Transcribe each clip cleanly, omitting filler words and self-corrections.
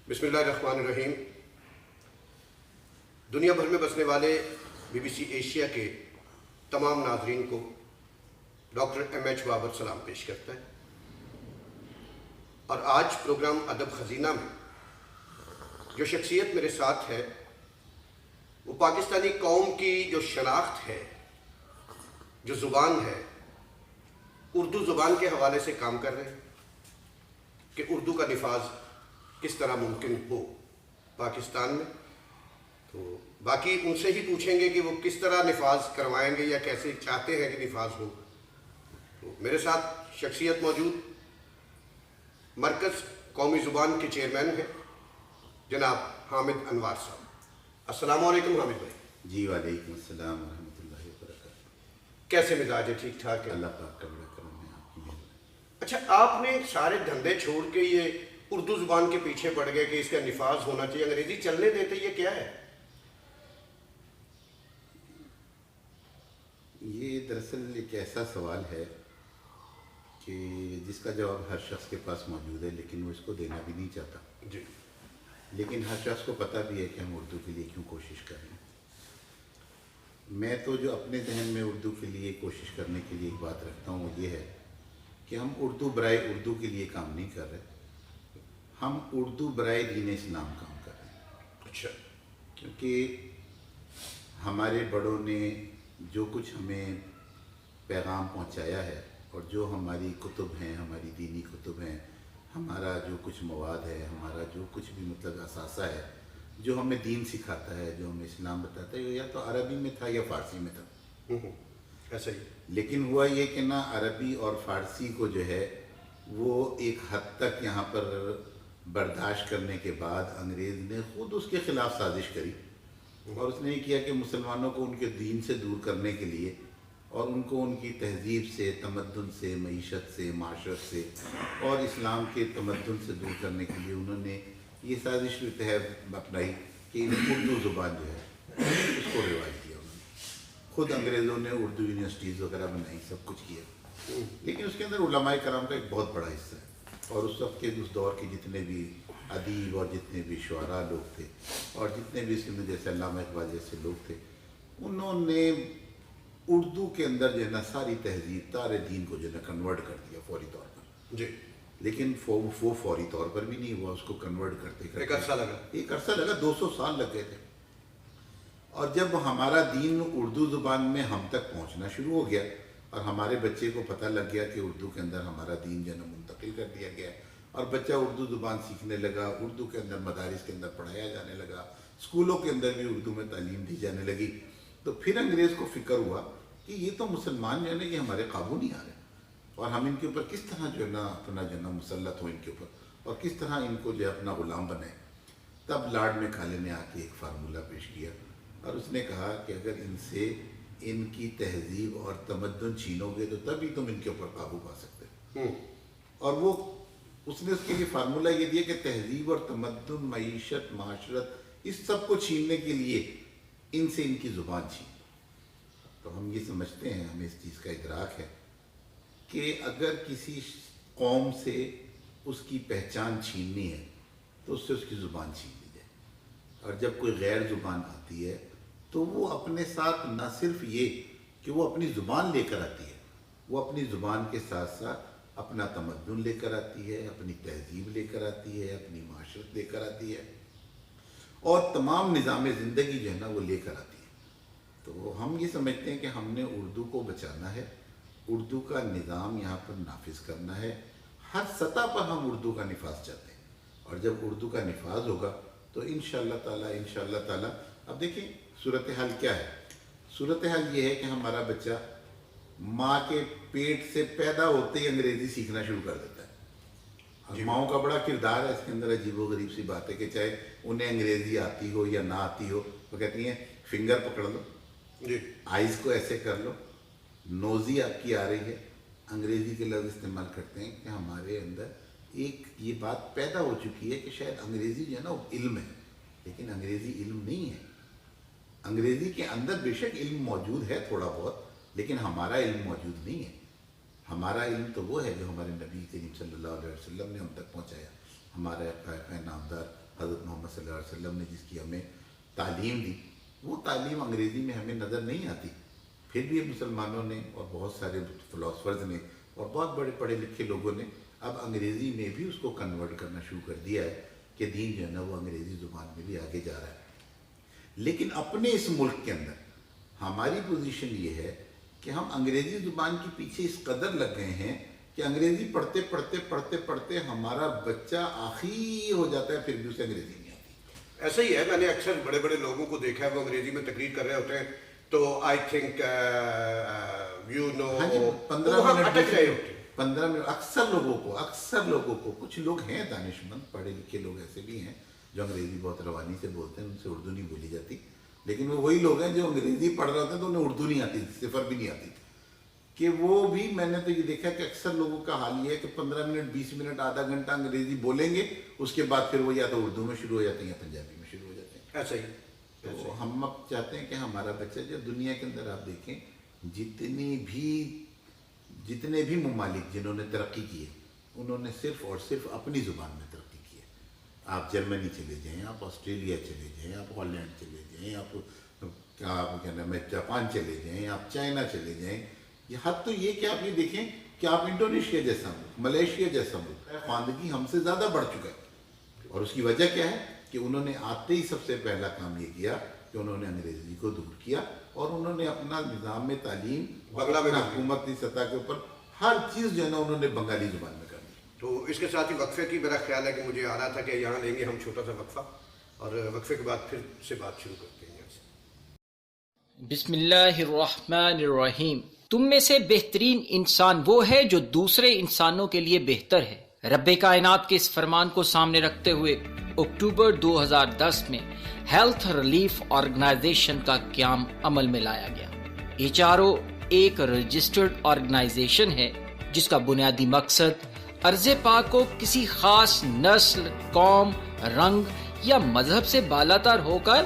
بسم اللہ الرحمن الرحیم۔ دنیا بھر میں بسنے والے BBC ایشیا کے تمام ناظرین کو ڈاکٹر M.H. بابر سلام پیش کرتا ہے، اور آج پروگرام ادب خزینہ میں جو شخصیت میرے ساتھ ہے وہ پاکستانی قوم کی جو شناخت ہے، جو زبان ہے، اردو زبان کے حوالے سے کام کر رہے ہیں کہ اردو کا نفاذ کس طرح ممکن ہو پاکستان میں۔ تو باقی ان سے ہی پوچھیں گے کہ وہ کس طرح نفاذ کروائیں گے یا کیسے چاہتے ہیں کہ نفاذ ہو۔ تو میرے ساتھ شخصیت موجود مرکز قومی زبان کے چیئرمین ہیں جناب حامد انوار صاحب۔ السلام علیکم حامد بھائی۔ جی وعلیکم السلام ورحمۃ اللہ وبرکاتہ۔ کیسے مزاج ہے؟ ٹھیک ٹھاک ہے؟ اللہ پاک کا بڑا کرم ہے، آپ کی مہربانی۔ اچھا، آپ نے سارے دھندے چھوڑ کے یہ اردو زبان کے پیچھے پڑ گئے کہ اس کا نفاذ ہونا چاہیے، انگریزی چلنے دیتے، یہ کیا ہے؟ یہ دراصل ایک ایسا سوال ہے کہ جس کا جواب ہر شخص کے پاس موجود ہے، لیکن وہ اس کو دینا بھی نہیں چاہتا۔ جی، لیکن ہر شخص کو پتہ بھی ہے کہ ہم اردو کے لیے کیوں کوشش کر رہے ہیں۔ میں تو جو اپنے ذہن میں اردو کے لیے کوشش کرنے کے لیے ایک بات رکھتا ہوں، وہ یہ ہے کہ ہم اردو برائے اردو کے لیے کام نہیں کر رہے، ہم اردو برائے دین اسلام کام کر رہے ہیں۔ اچھا، کیونکہ ہمارے بڑوں نے جو کچھ ہمیں پیغام پہنچایا ہے، اور جو ہماری کتب ہیں، ہماری دینی کتب ہیں، ہمارا جو کچھ مواد ہے، ہمارا جو کچھ بھی مطلب اثاثہ ہے، جو ہمیں دین سکھاتا ہے، جو ہمیں اسلام بتاتا ہے، وہ یا تو عربی میں تھا یا فارسی میں تھا۔ ایسا ہی۔ لیکن ہوا یہ کہ نہ عربی اور فارسی کو جو ہے وہ ایک حد تک یہاں پر برداشت کرنے کے بعد انگریز نے خود اس کے خلاف سازش کری، اور اس نے یہ کیا کہ مسلمانوں کو ان کے دین سے دور کرنے کے لیے اور ان کو ان کی تہذیب سے، تمدن سے، معیشت سے، معاشرت سے اور اسلام کے تمدن سے دور کرنے کے لیے انہوں نے یہ سازش تحت اپنائی کہ اردو زبان جو ہے اس کو رواج دیا۔ انہوں نے خود انگریزوں نے اردو یونیورسٹیز وغیرہ بنائی، سب کچھ کیا، لیکن اس کے اندر علماء کرام کا ایک بہت بڑا حصہ ہے، اور اس وقت کے اس دور کے جتنے بھی ادیب اور جتنے بھی شعراء لوگ تھے اور جتنے بھی اس کے اندر جیسے علامہ اقبال جیسے لوگ تھے، انہوں نے اردو کے اندر جو ہے نا ساری تہذیب تارے دین کو جو ہے نا کنورٹ کر دیا فوری طور پر۔ جی، لیکن وہ فوری طور پر بھی نہیں ہوا، اس کو کنورٹ کرتے ایک عرصہ لگا۔ ایک عرصہ لگا، 200 سال لگ گئے تھے۔ اور جب ہمارا دین اردو زبان میں ہم تک پہنچنا شروع ہو گیا اور ہمارے بچے کو پتہ لگ گیا کہ اردو کے اندر ہمارا دین جو ہے نا منتقل کر دیا گیا ہے، اور بچہ اردو زبان سیکھنے لگا، اردو کے اندر مدارس کے اندر پڑھایا جانے لگا، اسکولوں کے اندر بھی اردو میں تعلیم دی جانے لگی، تو پھر انگریز کو فکر ہوا کہ یہ تو مسلمان جو ہے نا یہ ہمارے قابو نہیں آ رہے، اور ہم ان کے اوپر کس طرح جو ہے نا اپنا جو ہے نا مسلط ہو ان کے اوپر، اور کس طرح ان کو جو ہے اپنا غلام بنائے۔ تب لارڈ میکالے نے آ کے ایک فارمولہ پیش کیا، اور اس نے کہا کہ اگر ان سے ان کی تہذیب اور تمدن چھینو گے تو تبھی تم ان کے اوپر قابو پا سکتے۔ اور وہ اس نے اس کے لیے فارمولہ یہ دیا کہ تہذیب اور تمدن، معیشت، معاشرت، اس سب کو چھیننے کے لیے ان سے ان کی زبان چھین۔ تو ہم یہ سمجھتے ہیں، ہمیں اس چیز کا ادراک ہے کہ اگر کسی قوم سے اس کی پہچان چھیننی ہے تو اس سے اس کی زبان چھین لی جائے، اور جب کوئی غیر زبان آتی ہے تو وہ اپنے ساتھ نہ صرف یہ کہ وہ اپنی زبان لے کر آتی ہے، وہ اپنی زبان کے ساتھ ساتھ اپنا تمدن لے کر آتی ہے، اپنی تہذیب لے کر آتی ہے، اپنی معاشرت لے کر آتی ہے، اور تمام نظام زندگی جو ہے نا وہ لے کر آتی ہے۔ تو ہم یہ سمجھتے ہیں کہ ہم نے اردو کو بچانا ہے، اردو کا نظام یہاں پر نافذ کرنا ہے، ہر سطح پر ہم اردو کا نفاذ چاہتے ہیں، اور جب اردو کا نفاذ ہوگا تو انشاءاللہ تعالیٰ اب دیکھیں صورتحال کیا ہے۔ صورتحال یہ ہے کہ ہمارا بچہ ماں کے پیٹ سے پیدا ہوتے ہی انگریزی سیکھنا شروع کر دیتا ہے، اور ماؤں کا بڑا کردار ہے اس کے اندر۔ عجیب و غریب سی بات ہے کہ چاہے انہیں انگریزی آتی ہو یا نہ آتی ہو، وہ کہتی ہیں فنگر پکڑ لو، جی، آئز کو ایسے کر لو، نوزی آپ کی آ رہی ہے، انگریزی کے لفظ استعمال کرتے ہیں کہ ہمارے اندر ایک یہ بات پیدا ہو چکی ہے کہ شاید انگریزی جو ہے نا وہ علم ہے، لیکن انگریزی علم نہیں ہے۔ انگریزی کے اندر بے شک علم موجود ہے تھوڑا بہت، لیکن ہمارا علم موجود نہیں ہے۔ ہمارا علم تو وہ ہے جو ہمارے نبی کریم صلی اللہ علیہ وسلم نے ہم تک پہنچایا، ہمارے نامدار حضرت محمد صلی اللہ علیہ وسلم نے جس کی ہمیں تعلیم دی، وہ تعلیم انگریزی میں ہمیں نظر نہیں آتی. پھر بھی مسلمانوں نے اور بہت سارے فلاسفرز نے اور بہت بڑے پڑھے لکھے لوگوں نے اب انگریزی میں بھی اس کو کنورٹ کرنا شروع کر دیا ہے کہ دین جو ہے نا وہ انگریزی زبان میں بھی آگے جا رہا ہے. لیکن اپنے اس ملک کے اندر ہماری پوزیشن یہ ہے کہ ہم انگریزی زبان کے پیچھے اس قدر لگ گئے ہیں کہ انگریزی پڑھتے پڑھتے پڑھتے پڑھتے ہمارا بچہ آخری ہو جاتا ہے، پھر بھی اسے انگریزی نہیں آتی. ایسا ہی ہے، میں نے اکثر بڑے بڑے لوگوں کو دیکھا ہے وہ انگریزی میں تقریر کر رہے ہوتے ہیں تو آئی تھنک یو نو 15 اٹک رہے ہوتے ہیں. 15 منٹ اکثر لوگوں کو کچھ لوگ ہیں دانشمند پڑھے لکھے لوگ ایسے بھی ہیں جو انگریزی بہت روانی سے بولتے ہیں، ان سے اردو نہیں بولی جاتی، لیکن وہ وہی لوگ ہیں جو انگریزی پڑھ رہے ہوتے ہیں تو انہیں اردو نہیں آتی، صفر بھی نہیں آتی. کہ وہ بھی میں نے تو یہ دیکھا کہ اکثر لوگوں کا حال یہ ہے کہ 15 منٹ 20 منٹ آدھا گھنٹہ انگریزی بولیں گے، اس کے بعد پھر وہ یا تو اردو میں شروع ہو جاتے ہیں یا پنجابی میں شروع ہو جاتے ہیں. ایسا ہی. تو ہم اب چاہتے ہیں کہ ہمارا بچہ جو دنیا کے اندر آپ دیکھیں جتنے بھی ممالک جنہوں نے ترقی کی ہے انہوں نے صرف اور صرف اپنی زبان میں ترقی کی ہے. آپ جرمنی چلے جائیں، آپ آسٹریلیا چلے جائیں، آپ ہالینڈ چلے جائیں، آپ کیا نام ہے جاپان چلے جائیں، آپ چائنا چلے جائیں. یہ حد تو یہ کہ آپ یہ دیکھیں کہ آپ انڈونیشیا جیسا ملک، ملیشیا جیسا ملک، خواندگی ہم سے زیادہ بڑھ چکا ہے. اور اس کی وجہ کیا ہے کہ انہوں نے آتے ہی سب سے پہلا کام یہ کیا کہ انہوں نے انگریزی کو دور کیا اور انہوں نے اپنا نظام میں تعلیم بنگلہ میں حکومتی سطح کے اوپر ہر چیز جو ہے نا انہوں نے بنگالی زبان میں کر دی. تو اس کے ساتھ ہی وقفے کی میرا خیال ہے کہ مجھے آ رہا تھا کہ یہاں لیں گے ہم چھوٹا سا وقفہ اور وقفے کے بعد پھر سے بات شروع کرتے ہیں یہاں سے. بسم اللہ الرحمن الرحیم. تم میں سے بہترین انسان وہ ہے جو دوسرے انسانوں کے لیے بہتر ہے. رب کائنات کے اس فرمان کو سامنے رکھتے ہوئے اکتوبر 2010 میں ہیلتھ ریلیف آرگنائزیشن کا قیام عمل میں لایا گیا. HRO ایک رجسٹرڈ آرگنائزیشن ہے جس کا بنیادی مقصد ارض پاک کو کسی خاص نسل، قوم، رنگ یا مذہب سے بالاتر ہو کر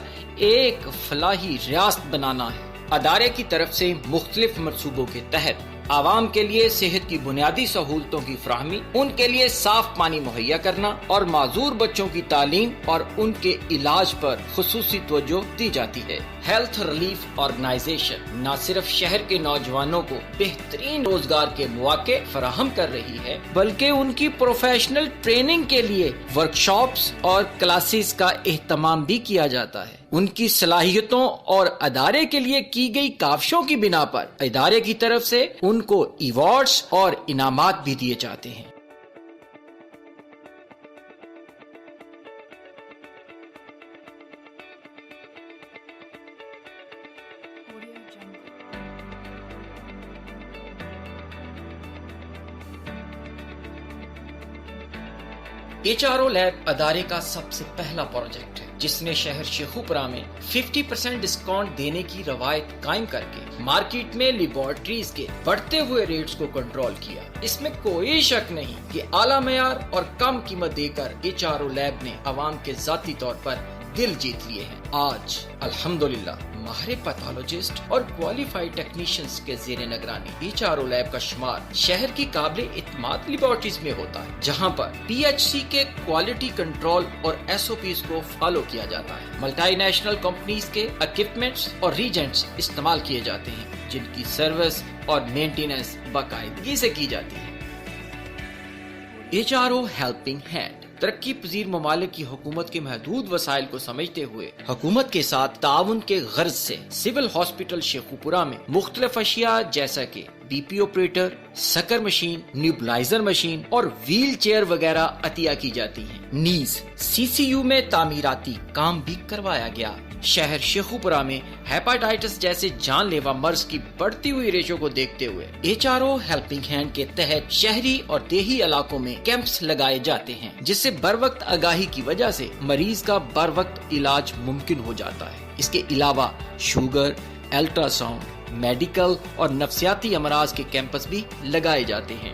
ایک فلاحی ریاست بنانا ہے. ادارے کی طرف سے مختلف منصوبوں کے تحت عوام کے لیے صحت کی بنیادی سہولتوں کی فراہمی، ان کے لیے صاف پانی مہیا کرنا اور معذور بچوں کی تعلیم اور ان کے علاج پر خصوصی توجہ دی جاتی ہے. ہیلتھ ریلیف آرگنائزیشن نہ صرف شہر کے نوجوانوں کو بہترین روزگار کے مواقع فراہم کر رہی ہے بلکہ ان کی پروفیشنل ٹریننگ کے لیے ورکشاپس اور کلاسز کا اہتمام بھی کیا جاتا ہے. ان کی صلاحیتوں اور ادارے کے لیے کی گئی کاوشوں کی بنا پر ادارے کی طرف سے ان کو ایوارڈز اور انعامات بھی دیے جاتے ہیں. HRO لیب ادارے کا سب سے پہلا پروجیکٹ ہے جس نے شہر شیخوپورہ میں 50% ڈسکاؤنٹ دینے کی روایت قائم کر کے مارکیٹ میں لیبارٹریز کے بڑھتے ہوئے ریٹس کو کنٹرول کیا. اس میں کوئی شک نہیں کہ اعلیٰ معیار اور کم قیمت دے کر HRO لیب نے عوام کے ذاتی طور پر دل جیت لیے ہیں. آج الحمدللہ ماہر پیتھولوجسٹ اور کوالیفائڈ ٹیکنیشینز کے زیر نگرانی HRO لیب کا شمار شہر کی قابل اعتماد لیبارٹریز میں ہوتا ہے جہاں پر PHC کے کوالٹی کنٹرول اور SOPs کو فالو کیا جاتا ہے. ملٹی نیشنل کمپنیز کے ایکوپمنٹس اور ریجنٹس استعمال کیے جاتے ہیں جن کی سروس اور مینٹیننس باقاعدگی سے کی جاتی ہے. HRO ہیلپنگ ہینڈ ترقی پذیر ممالک کی حکومت کے محدود وسائل کو سمجھتے ہوئے حکومت کے ساتھ تعاون کے غرض سے سول ہاسپٹل شیخوپورہ میں مختلف اشیاء جیسا کہ BP آپریٹر، سکر مشین، نیوبلائزر مشین اور ویل چیئر وغیرہ عطیہ کی جاتی ہیں. نیز CCU میں تعمیراتی کام بھی کروایا گیا. شہر شیخوپورہ میں ہیپاٹائٹس جیسے جان لیوا مرض کی بڑھتی ہوئی ریشو کو دیکھتے ہوئے HRO ہیلپنگ ہینڈ کے تحت شہری اور دیہی علاقوں میں کیمپس لگائے جاتے ہیں جس سے بر وقت آگاہی کی وجہ سے مریض کا بر وقت علاج ممکن ہو جاتا ہے. اس کے علاوہ شوگر، الٹرا ساؤنڈ، میڈیکل اور نفسیاتی امراض کے کیمپس بھی لگائے جاتے ہیں.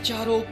HRO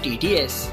TDS,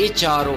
HRO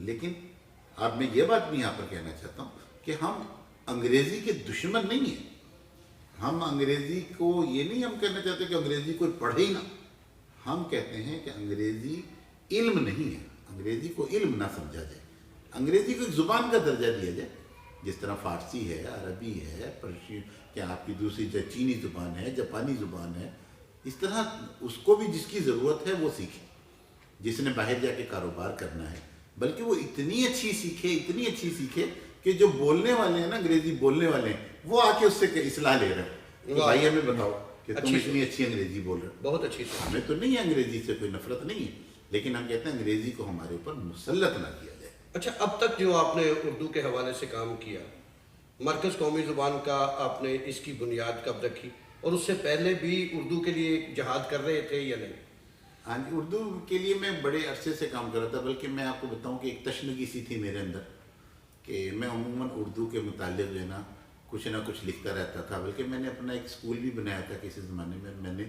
لیکن اب میں یہ بات بھی یہاں پر کہنا چاہتا ہوں کہ ہم انگریزی کے دشمن نہیں ہیں. ہم انگریزی کو یہ نہیں ہم کہنا چاہتے کہ انگریزی کوئی پڑھے ہی نہ. ہم کہتے ہیں کہ انگریزی علم نہیں ہے, انگریزی کو علم نہ سمجھا جائے, انگریزی کو ایک زبان کا درجہ دیا جائے. جس طرح فارسی ہے, عربی ہے, پرشین کیا آپ کی دوسری چینی زبان ہے, جاپانی زبان ہے, اس طرح اس کو بھی جس کی ضرورت ہے وہ سیکھے. جس نے باہر جا کے کاروبار کرنا ہے, بلکہ وہ اتنی اچھی سیکھے کہ جو بولنے والے ہیں نا, انگریزی بولنے والے ہیں, وہ آ کے اس سے اصلاح لے رہے ہیں. بھائی ہمیں بتاؤ کہ تم اتنی اچھی انگریزی بول رہے ہو. بہت اچھی. ہمیں تو نہیں ہے انگریزی سے کوئی نفرت نہیں ہے, لیکن ہم کہتے ہیں انگریزی کو ہمارے اوپر مسلط نہ کیا جائے. اچھا, اب تک جو آپ نے اردو کے حوالے سے کام کیا, مرکز قومی زبان کا آپ نے اس کی بنیاد کب رکھی, اور اس سے پہلے بھی اردو کے لیے جہاد کر رہے تھے یا نہیں؟ ہاں جی, اردو کے لیے میں بڑے عرصے سے کام کر رہا تھا. بلکہ میں آپ کو بتاؤں کہ ایک تشنگی سی تھی میرے اندر کہ میں عموماً اردو کے متعلق جو ہے نا کچھ نہ کچھ لکھتا رہتا تھا. بلکہ میں نے اپنا ایک اسکول بھی بنایا تھا کسی زمانے میں. میں نے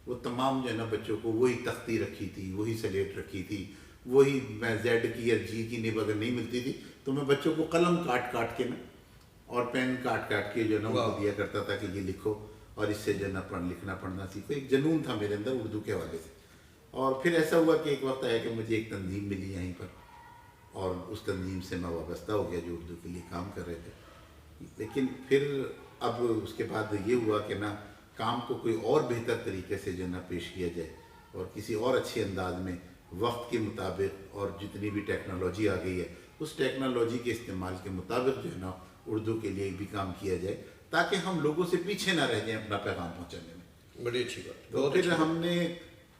وہ تمام جو ہے نا بچوں کو وہی تختی رکھی تھی, وہی سلیٹ رکھی تھی, وہی میں زیڈ کی یا جی کی نب اگر نہیں ملتی تھی تو میں بچوں کو قلم کاٹ کے نا اور پین کاٹ کے جو ہے نا ان کو دیا کرتا تھا کہ یہ لکھو اور اس سے جو ہے نا لکھنا پڑھنا سیکھو. ایک جنون تھا میرے اندر اردو کے حوالے سے. اور پھر ایسا ہوا کہ ایک وقت آیا کہ مجھے ایک تنظیم ملی یہیں پر, اور اس تنظیم سے میں وابستہ ہو گیا جو اردو کے لیے کام کر رہے تھے. لیکن پھر اب اس کے بعد یہ ہوا کہ نا کام کو کوئی اور بہتر طریقے سے جو ہے نا پیش کیا جائے, اور کسی اور اچھے انداز میں وقت کے مطابق, اور جتنی بھی ٹیکنالوجی آ گئی ہے اس ٹیکنالوجی کے استعمال کے مطابق جو ہے نا اردو کے لیے بھی کام کیا جائے, تاکہ ہم لوگوں سے پیچھے نہ رہ جائیں اپنا پیغام پہنچانے میں. بڑی اچھی بات. تو پھر ہم نے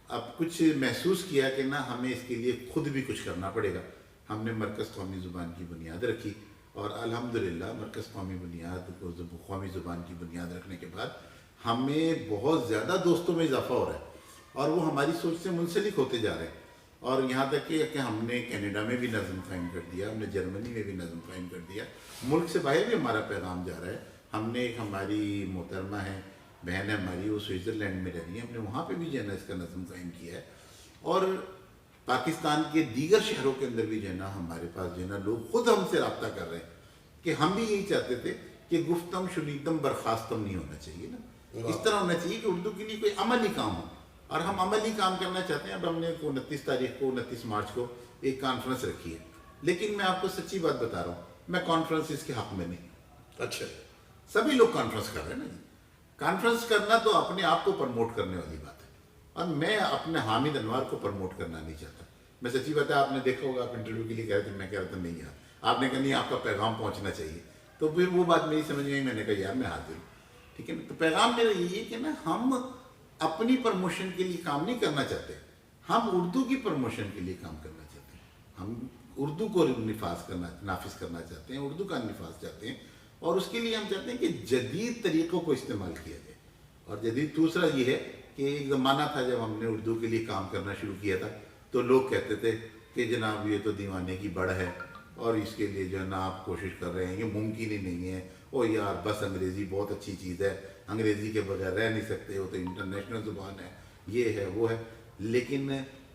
اب کچھ محسوس کیا کہ نا ہمیں اس کے لیے خود بھی کچھ کرنا پڑے گا. ہم نے مرکز قومی زبان کی بنیاد رکھی, اور الحمدللہ مرکز قومی زبان کی بنیاد رکھنے کے بعد ہمیں بہت زیادہ دوستوں میں اضافہ ہو رہا ہے, اور وہ ہماری سوچ سے منسلک ہوتے جا رہے ہیں. اور یہاں تک کہ ہم نے کینیڈا میں بھی نظم قائم کر دیا, ہم نے جرمنی میں بھی نظم قائم کر دیا, ملک سے باہر بھی ہمارا پیغام جا رہا ہے. ہم نے ایک ہماری محترمہ ہے, بہن ہے ہماری, وہ سوئٹزرلینڈ میں رہ رہی ہے, ہم نے وہاں پہ بھی جو ہے نا اس کا نظم قائم کیا ہے. اور پاکستان کے دیگر شہروں کے اندر بھی جو ہے نا ہمارے پاس جو ہے نا لوگ خود ہم سے رابطہ کر رہے ہیں کہ ہم بھی یہی چاہتے تھے کہ گفتم شنیدم برخاستم نہیں ہونا چاہیے نا, اس طرح ہونا چاہیے کہ اردو کے لیے کوئی عملی کام ہو, اور ہم عملی کام کرنا چاہتے ہیں. اب ہم نے 29 مارچ کو ایک کانفرنس رکھی ہے, لیکن میں آپ کو سچی بات بتا رہا ہوں, میں کانفرنس اس کے حق میں نہیں. اچھا, سبھی لوگ کانفرنس کر رہے ہیں نا جی. کانفرنس کرنا تو اپنے آپ کو پروموٹ کرنے والی بات ہے, اور میں اپنے حامد انوار کو پروموٹ کرنا نہیں چاہتا. میں سچی بات ہے, آپ نے دیکھا ہوگا, آپ انٹرویو کے لیے کہہ رہے تھے, میں کہہ رہا تھا نہیں یار, آپ نے کہا نہیں آپ کا پیغام پہنچنا چاہیے. تو پھر وہ بات میری سمجھ میں آئی, میں نے کہا یار میں حاضر ہوں, ٹھیک ہے نا. تو پیغام میرا یہی ہے کہ نا ہم اپنی پروموشن کے لیے کام نہیں کرنا چاہتے, ہم اردو کی پروموشن کے لیے کام کرنا چاہتے ہیں. ہم اردو کو نافذ کرنا چاہتے ہیں, اردو کا نفاذ چاہتے ہیں, اور اس کے لیے ہم چاہتے ہیں کہ جدید طریقوں کو استعمال کیا جائے. اور جدید دوسرا یہ ہے کہ ایک زمانہ تھا جب ہم نے اردو کے لیے کام کرنا شروع کیا تھا تو لوگ کہتے تھے کہ جناب یہ تو دیوانے کی بڑھ ہے, اور اس کے لیے جو ہے نا آپ کوشش کر رہے ہیں, یہ ممکن ہی نہیں ہے, او یار بس انگریزی بہت اچھی چیز ہے, انگریزی کے بغیر رہ نہیں سکتے, وہ تو انٹرنیشنل زبان ہے, یہ ہے وہ ہے. لیکن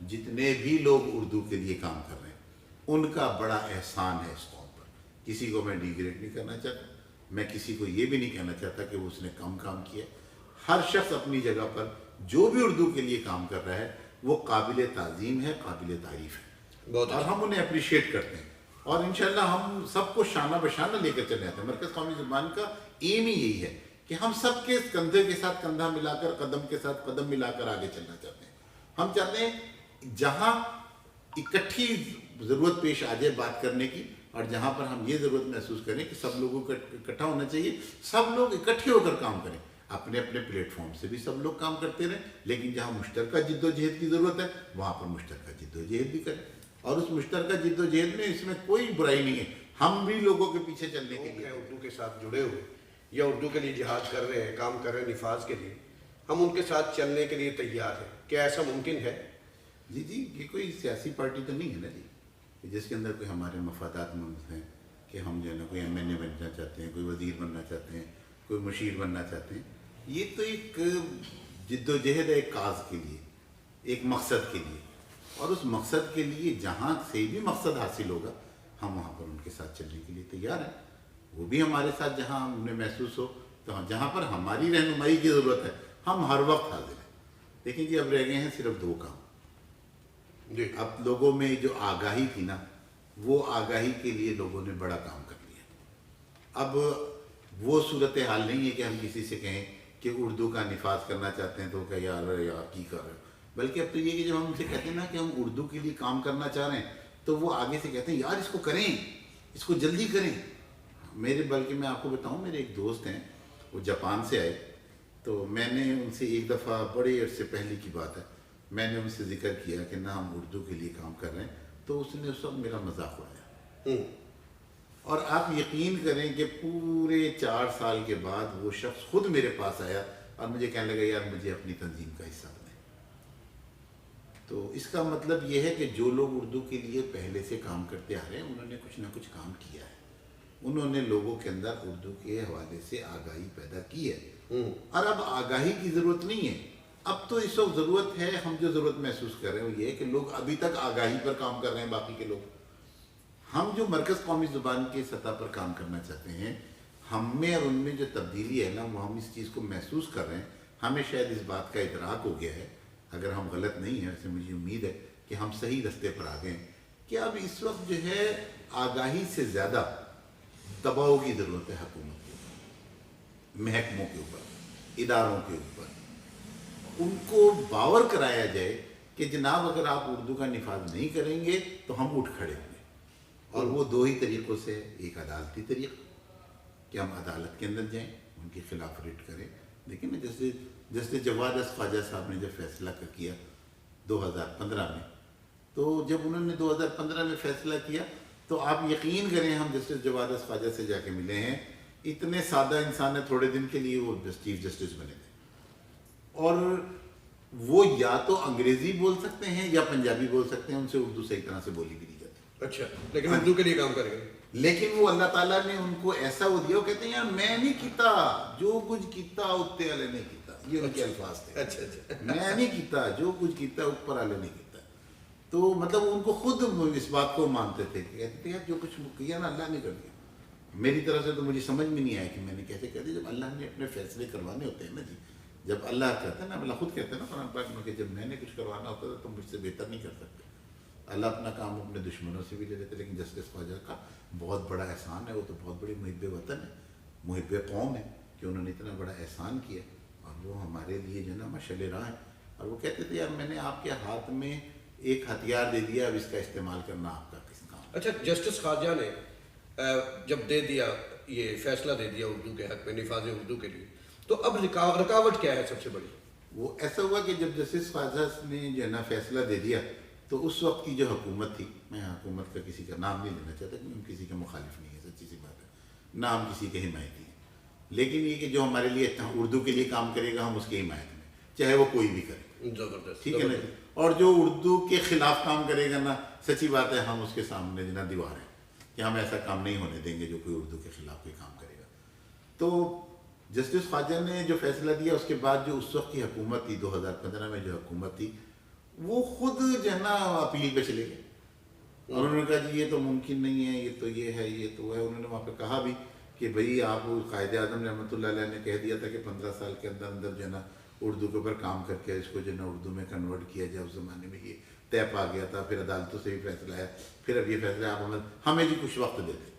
جتنے بھی لوگ اردو کے لیے کام کر رہے ہیں ان کا بڑا احسان ہے اس قوم پر. کسی کو میں ڈیگریڈ نہیں کرنا چاہتا, میں کسی کو یہ بھی نہیں کہنا چاہتا کہ اس نے کم کام کیا. ہر شخص اپنی جگہ پر جو بھی اردو کے لیے کام کر رہا ہے وہ قابل تعظیم ہے, قابل تعریف ہے, اور ہم انہیں اپریشیٹ کرتے ہیں. اور انشاءاللہ ہم سب کو شانہ بشانہ لے کر چلے جاتے ہیں. مرکز قومی زبان کا ایم ہی یہی ہے کہ ہم سب کے کندھے کے ساتھ کندھا ملا کر, قدم کے ساتھ قدم ملا کر آگے چلنا چاہتے ہیں. ہم چاہتے ہیں جہاں اکٹھی ضرورت پیش آ جائے بات کرنے کی, اور جہاں پر ہم یہ ضرورت محسوس کریں کہ سب لوگوں کو اکٹھا ہونا چاہیے, سب لوگ اکٹھے ہو کر کام کریں. اپنے اپنے پلیٹ فارم سے بھی سب لوگ کام کرتے رہیں, لیکن جہاں مشترکہ جد و جہد کی ضرورت ہے وہاں پر مشترکہ جد و جہد بھی کریں. اور اس مشترکہ جد و جہد میں اس میں کوئی برائی نہیں ہے, ہم بھی لوگوں کے پیچھے چلنے کے لیے اردو کے ساتھ جڑے ہوئے یا اردو کے لیے جہاد کر رہے ہیں, کام کر رہے ہیں نفاذ کے لیے, ہم ان کے ساتھ چلنے کے لیے تیار ہیں. کیا ایسا ممکن ہے؟ جی جی, یہ کوئی سیاسی پارٹی تو نہیں ہے نا جی جس کے اندر کوئی ہمارے مفادات مند ہیں کہ ہم جو ہے نا کوئی ایم این اے بننا چاہتے ہیں, کوئی وزیر بننا چاہتے ہیں, کوئی مشیر بننا چاہتے ہیں. یہ تو ایک جد و جہد ہے ایک کاز کے لیے, ایک مقصد کے لیے, اور اس مقصد کے لیے جہاں سے بھی مقصد حاصل ہوگا ہم وہاں پر ان کے ساتھ چلنے کے لیے تیار ہیں. وہ بھی ہمارے ساتھ جہاں انہیں محسوس ہو تو جہاں پر ہماری رہنمائی کی ضرورت ہے ہم ہر وقت حاضر ہیں. دیکھیں جی اب رہ گئے ہیں صرف 2 کام. جی اب لوگوں میں جو آگاہی تھی نا وہ آگاہی کے لیے لوگوں نے بڑا کام کر لیا. اب وہ صورتحال نہیں ہے کہ ہم کسی سے کہیں کہ اردو کا نفاذ کرنا چاہتے ہیں تو کہ یار کی کر رہے ہو. بلکہ اب تو یہ کہ جب ہم ان سے کہتے ہیں نا کہ ہم اردو کے لیے کام کرنا چاہ رہے ہیں تو وہ آگے سے کہتے ہیں یار اس کو کریں, اس کو جلدی کریں. بلکہ میں آپ کو بتاؤں, میرے ایک دوست ہیں وہ جاپان سے آئے تو میں نے ان سے ایک دفعہ بڑے عرصے پہلے کی بات ہے میں نے ان سے ذکر کیا کہ نہ ہم اردو کے لیے کام کر رہے ہیں تو اس نے اس وقت میرا مذاق اڑایا. اور آپ یقین کریں کہ پورے 4 سال کے بعد وہ شخص خود میرے پاس آیا اور مجھے کہنے لگا یار مجھے اپنی تنظیم کا حصہ بنائیں. تو اس کا مطلب یہ ہے کہ جو لوگ اردو کے لیے پہلے سے کام کرتے آ رہے ہیں انہوں نے کچھ نہ کچھ کام کیا ہے. انہوں نے لوگوں کے اندر اردو کے حوالے سے آگاہی پیدا کی ہے. اور اب آگاہی کی ضرورت نہیں ہے. اب تو اس وقت ضرورت ہے, ہم جو ضرورت محسوس کر رہے ہیں وہ یہ ہے کہ لوگ ابھی تک آگاہی پر کام کر رہے ہیں. باقی کے لوگ, ہم جو مرکز قومی زبان کی سطح پر کام کرنا چاہتے ہیں ہم میں اور ان میں جو تبدیلی ہے نا وہ ہم اس چیز کو محسوس کر رہے ہیں. ہمیں شاید اس بات کا ادراک ہو گیا ہے, اگر ہم غلط نہیں ہیں ویسے مجھے امید ہے کہ ہم صحیح رستے پر آ گئے ہیں, کہ اب اس وقت جو ہے آگاہی سے زیادہ دباؤ کی ضرورت ہے حکومت کے اوپر, محکموں کے اوپر, اداروں کے اوپر. ان کو باور کرایا جائے کہ جناب اگر آپ اردو کا نفاذ نہیں کریں گے تو ہم اٹھ کھڑے ہوں گے. اور وہ 2 ہی طریقوں سے, ایک عدالتی طریقہ کہ ہم عدالت کے اندر جائیں ان کے خلاف ریٹ کریں. لیکن جیسے جواد خواجہ صاحب نے جب فیصلہ کیا 2015 میں, تو جب انہوں نے 2015 میں فیصلہ کیا تو آپ یقین کریں ہم جسٹس جواد خواجہ سے جا کے ملے ہیں, اتنے سادہ انسان ہے, تھوڑے دن کے لیے وہ چیف جسٹس بنے تھے. اور وہ یا تو انگریزی بول سکتے ہیں یا پنجابی بول سکتے ہیں, ان سے اردو صحیح طرح سے بولی بھی نہیں جاتی. اچھا, لیکن اردو کے لیے کام کریں گے. لیکن وہ اللہ تعالیٰ نے ان کو ایسا وہ دیا, وہ کہتے ہیں یار میں نہیں کیتا جو کچھ کیتا اتنے والے نہیں کیتا, یہ ان کے الفاظ تھے. اچھا میں نہیں کیتا جو کچھ کیتا اوپر والے نہیں کیتا. تو مطلب ان کو خود اس بات کو مانتے تھے کہ کہتے تھے یار جو کچھ کیا نا اللہ نے کر دیا. میری طرف سے تو مجھے سمجھ میں نہیں آیا کہ میں نے کیسے کہہ دیا. جب اللہ نے اپنے فیصلے کروانے ہوتے ہیں نا جی, جب اللہ کہتا ہے نا, اللہ خود کہتے ہیں نا قرآن پاک میں کہ جب میں نے کچھ کروانا ہوتا تھا تو مجھ سے بہتر نہیں کر سکتے. اللہ اپنا کام اپنے دشمنوں سے بھی لے لیتے. لیکن جسٹس خواجہ کا بہت بڑا احسان ہے, وہ تو بہت بڑی محب وطن ہے, محب قوم ہے کہ انہوں نے اتنا بڑا احسان کیا اور وہ ہمارے لیے جو ہے نا مشعل راہ ہے. اور وہ کہتے تھے یار میں نے آپ کے ہاتھ میں ایک ہتھیار دے دیا, اب اس کا استعمال کرنا آپ کا کس کام. اچھا, جسٹس خواجہ نے جب دے دیا یہ فیصلہ دے دیا اردو کے حق میں نفاذ اردو کے لیے, تو اب رکاوٹ کیا ہے سب سے بڑی؟ وہ ایسا ہوا کہ جب جسٹس خواجہ نے جو ہے نا فیصلہ دے دیا تو اس وقت کی جو حکومت تھی, میں حکومت کا کسی کا نام نہیں لینا چاہتا کہ ہم کسی کے مخالف نہیں ہیں, سچی سی بات ہے, نہ ہم کسی کے حمایتی ہیں, لیکن یہ کہ جو ہمارے لیے اردو کے لیے کام کرے گا ہم اس کی حمایت میں, چاہے وہ کوئی بھی کرے. زبردست, ٹھیک ہے نا. اور جو اردو کے خلاف کام کرے گا نا, سچی بات ہے ہم اس کے سامنے جنا دیوار ہیں کہ ہم ایسا کام نہیں ہونے دیں گے جو کوئی اردو کے خلاف کوئی کام کرے گا. تو جسٹس خواجہ نے جو فیصلہ دیا اس کے بعد جو اس وقت کی حکومت تھی, 2015 میں جو حکومت تھی, وہ خود جو ہے نا اپیل پہ چلے گئے اور انہوں نے کہا جی یہ تو ممکن نہیں ہے, یہ تو یہ ہے, یہ تو ہے. انہوں نے وہاں پہ کہا بھی کہ بھئی آپ قائد اعظم رحمۃ اللہ علیہ نے کہہ دیا تھا کہ 15 سال کے اندر اندر جو ہے نا اردو کے اوپر کام کر کے اس کو جو ہے نا اردو میں کنورٹ کیا جائے. اس زمانے میں یہ طے پا گیا تھا, پھر عدالتوں سے بھی فیصلہ آیا, پھر اب یہ فیصلہ آپ ہمیں جی کچھ وقت دے دیں.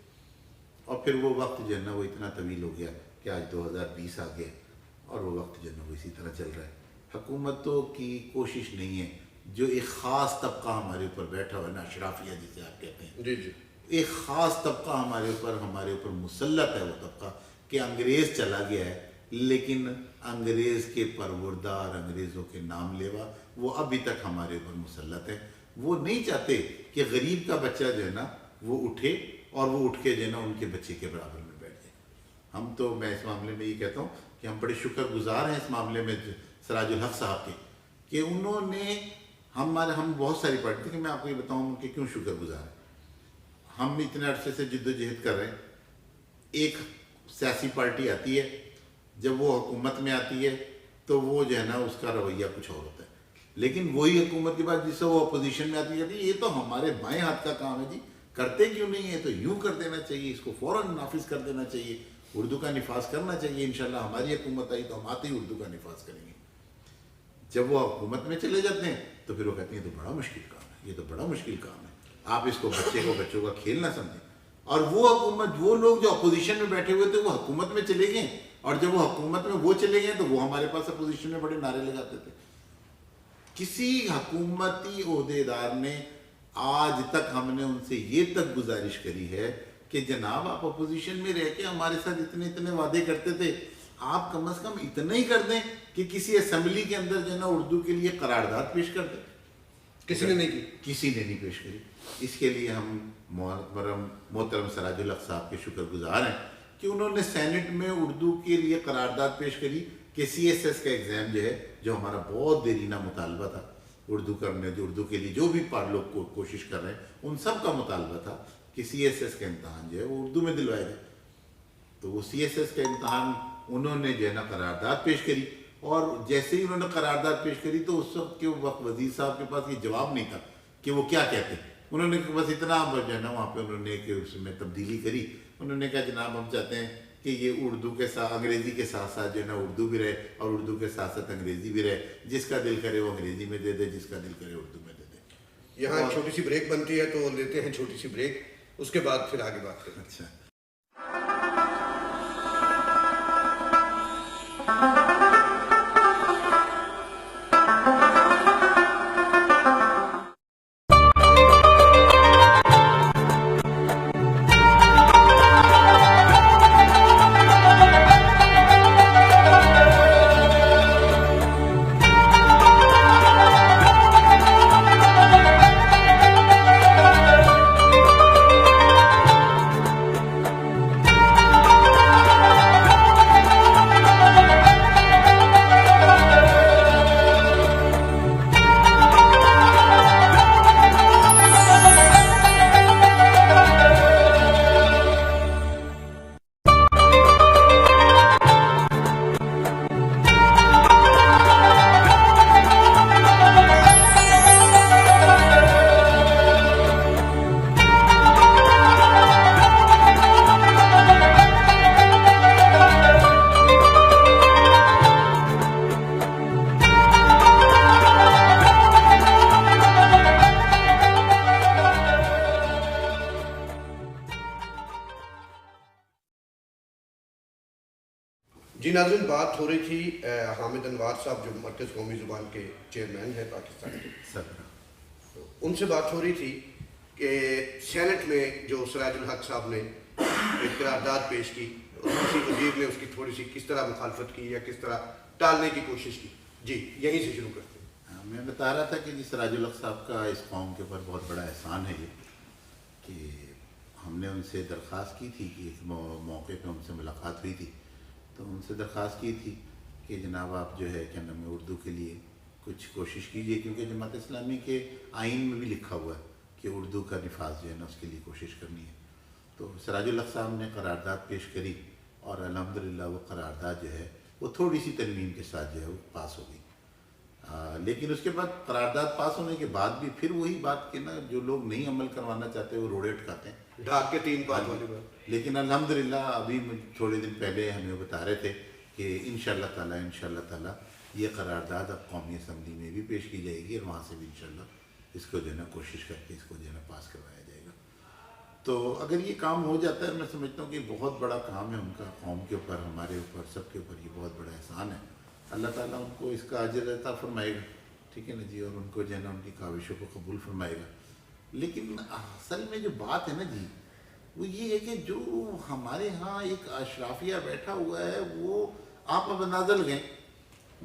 اور پھر وہ وقت جو ہے نا وہ اتنا طویل ہو گیا کہ آج 2020 آ گیا اور وہ وقت جو ہے نا وہ اسی طرح چل رہا ہے. حکومتوں کی کوشش نہیں ہے, جو ایک خاص طبقہ ہمارے اوپر بیٹھا ہوا ہے نا, اشرافیہ جسے آپ کہتے ہیں, جی جی, ایک خاص طبقہ ہمارے اوپر مسلط ہے, وہ طبقہ کہ انگریز چلا گیا ہے لیکن انگریز کے پروردار, انگریزوں کے نام لیوا وہ ابھی تک ہمارے اوپر مسلط ہے. وہ نہیں چاہتے کہ غریب کا بچہ جو ہے نا وہ اٹھے اور وہ اٹھ کے جو ہے نا ان کے بچے کے برابر میں بیٹھ جائے. ہم تو, میں اس معاملے میں یہ کہتا ہوں کہ ہم بڑے شکر گزار ہیں اس معاملے میں سراج الحق صاحب کے, کہ انہوں نے ہم بہت ساری پارٹی, کہ میں آپ کو یہ بتاؤں کہ کیوں شکر گزار ہیں. ہم اتنے عرصے سے جد و جہد کر رہے ہیں, ایک سیاسی پارٹی آتی ہے, جب وہ حکومت میں آتی ہے تو وہ جو ہے نا اس کا رویہ کچھ اور ہوتا ہے, لیکن وہی حکومت کے بعد جس سے وہ اپوزیشن میں آتی ہے یہ تو ہمارے بائیں ہاتھ کا کام ہے جی, کرتے کیوں نہیں ہے؟ تو یوں کر دینا چاہیے، اس کو فوراً نافذ کر دینا چاہیے، اردو کا نفاذ کرنا چاہیے. انشاءاللہ ہماری حکومت آئی تو ہم آتے ہی اردو کا نفاذ کریں گے. جب وہ حکومت میں چلے جاتے ہیں تو پھر وہ کہتے ہیں یہ تو بڑا مشکل کام ہے، یہ تو بڑا مشکل کام ہے، آپ اس کو بچوں کا کھیل نہ سمجھیں. اور وہ حکومت، وہ لوگ جو اپوزیشن میں بیٹھے ہوئے تھے وہ حکومت میں چلے گئے، اور جب وہ حکومت میں وہ چلے گئے تو وہ ہمارے پاس اپوزیشن میں بڑے نعرے لگاتے تھے. کسی حکومتی عہدیدار نے آج تک، ہم نے ان سے یہ تک گزارش کری ہے کہ جناب آپ اپوزیشن میں رہ کے ہمارے ساتھ اتنے وعدے کرتے تھے، آپ کم از کم اتنا ہی کر دیں کہ کسی اسمبلی کے اندر جو ہے نا اردو کے لیے قرارداد پیش کر دیں. کسی نے نہیں کی، کسی نے نہیں پیش کری. اس کے لیے ہم محترم سراج الحق صاحب کے شکر گزار ہیں کہ انہوں نے سینٹ میں اردو کے لیے قرارداد پیش کری کہ CSS کا ایگزام جو ہے، جو ہمارا بہت دیرینہ مطالبہ تھا اردو کرنے، جو اردو کے لیے جو بھی لوگ کوشش کر رہے ہیں ان سب کا مطالبہ تھا کہ CSS کا امتحان جو ہے وہ اردو میں دلوایا جائے. تو وہ CSS کا امتحان انہوں نے جو ہے نا قرارداد پیش کری، اور جیسے ہی انہوں نے قرارداد پیش کری تو اس وقت کے وقت وزیر صاحب کے پاس یہ جواب نہیں تھا کہ وہ کیا کہتے ہیں. انہوں نے بس اتنا جو ہے نا وہاں پہ انہوں نے کہ اس میں تبدیلی کری. انہوں نے کہا جناب ہم چاہتے ہیں کہ یہ اردو کے ساتھ انگریزی کے ساتھ ساتھ جو ہے نا اردو بھی رہے، اور اردو کے ساتھ ساتھ انگریزی بھی رہے. جس کا دل کرے وہ انگریزی میں دے دے، جس کا دل کرے اردو میں دے دے. یہاں چھوٹی سی بریک بنتی ہے تو لیتے ہیں چھوٹی سی بریک، اس کے بعد پھر آگے بات کریں. اچھا. جی ناظرین، بات ہو رہی تھی حامد انوار صاحب جو مرکز قومی زبان کے چیئرمین ہیں پاکستان کے، ان سے بات ہو رہی تھی کہ سینٹ میں جو سراج الحق صاحب نے ایک قرارداد پیش کی، کسی وزیر نے اس کی تھوڑی سی کس طرح مخالفت کی یا کس طرح ٹالنے کی کوشش کی. جی یہیں سے شروع کرتے ہیں. میں بتا رہا تھا کہ جی سراج الحق صاحب کا اس قوم کے اوپر بہت بڑا احسان ہے یہ کہ ہم نے ان سے درخواست کی تھی کہ ایک موقع پہ ان سے ملاقات ہوئی تھی، تو ان سے درخواست کی تھی کہ جناب آپ جو ہے کیا نام ہے اردو کے لیے کچھ کوشش کیجئے، کیونکہ جماعت اسلامی کے آئین میں بھی لکھا ہوا ہے کہ اردو کا نفاذ جو ہے نا اس کے لیے کوشش کرنی ہے. تو سراج الحق صاحب نے قرارداد پیش کری اور الحمدللہ وہ قرارداد جو ہے وہ تھوڑی سی ترمیم کے ساتھ جو ہے وہ پاس ہو گئی. لیکن اس کے بعد قرارداد پاس ہونے کے بعد بھی پھر وہی بات کہ نا جو لوگ نہیں عمل کروانا چاہتے وہ روڑے اٹکاتے ہیں، ڈھاک کے 3 بات والی بات. لیکن الحمدللہ ابھی تھوڑے دن پہلے ہمیں بتا رہے تھے کہ انشاءاللہ تعالیٰ یہ قرارداد اب قومی اسمبلی میں بھی پیش کی جائے گی، اور وہاں سے بھی انشاءاللہ اس کو جو ہے نا کوشش کر کے اس کو جو ہے نا پاس کروایا جائے گا. تو اگر یہ کام ہو جاتا ہے، میں سمجھتا ہوں کہ بہت بڑا کام ہے ان کا، قوم کے اوپر، ہمارے اوپر، سب کے اوپر یہ بہت بڑا احسان ہے. اللہ تعالیٰ ان کو اس کا اجر عطا فرمائے گا، ٹھیک ہے نا جی، اور ان کو جو ہے نا ان کی کاوشوں کو قبول فرمائے گا. لیکن اصل میں جو بات ہے نا جی وہ یہ ہے کہ جو ہمارے ہاں ایک اشرافیہ بیٹھا ہوا ہے وہ آپ اب اندازہ لگیں.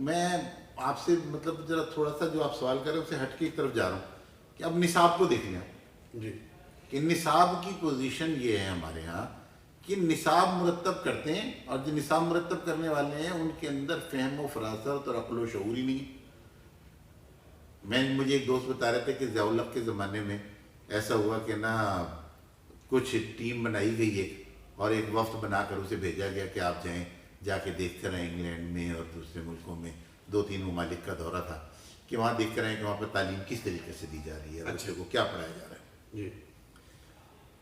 میں آپ سے مطلب ذرا تھوڑا سا جو آپ سوال کر رہے ہیں اس سے ہٹ کے ایک طرف جا رہا ہوں کہ اب نصاب کو دیکھ لیں جی کہ نصاب کی پوزیشن یہ ہے ہمارے ہاں کہ نصاب مرتب کرتے ہیں، اور جو نصاب مرتب کرنے والے ہیں ان کے اندر فہم و فراست اور عقل و شعور ہی نہیں. مجھے ایک دوست بتا رہے تھے کہ ضیاء الحق کے زمانے میں ایسا ہوا کہ نا کچھ ٹیم بنائی گئی ایک، اور ایک وفد بنا کر اسے بھیجا گیا کہ آپ جائیں، جا کے دیکھ کر آئیں انگلینڈ میں اور دوسرے ملکوں میں، 2-3 ممالک کا دورہ تھا کہ وہاں دیکھ کر آئیں کہ وہاں پر تعلیم کس طریقے سے دی جا رہی ہے، بچوں کو کیا پڑھایا جا رہا ہے. جی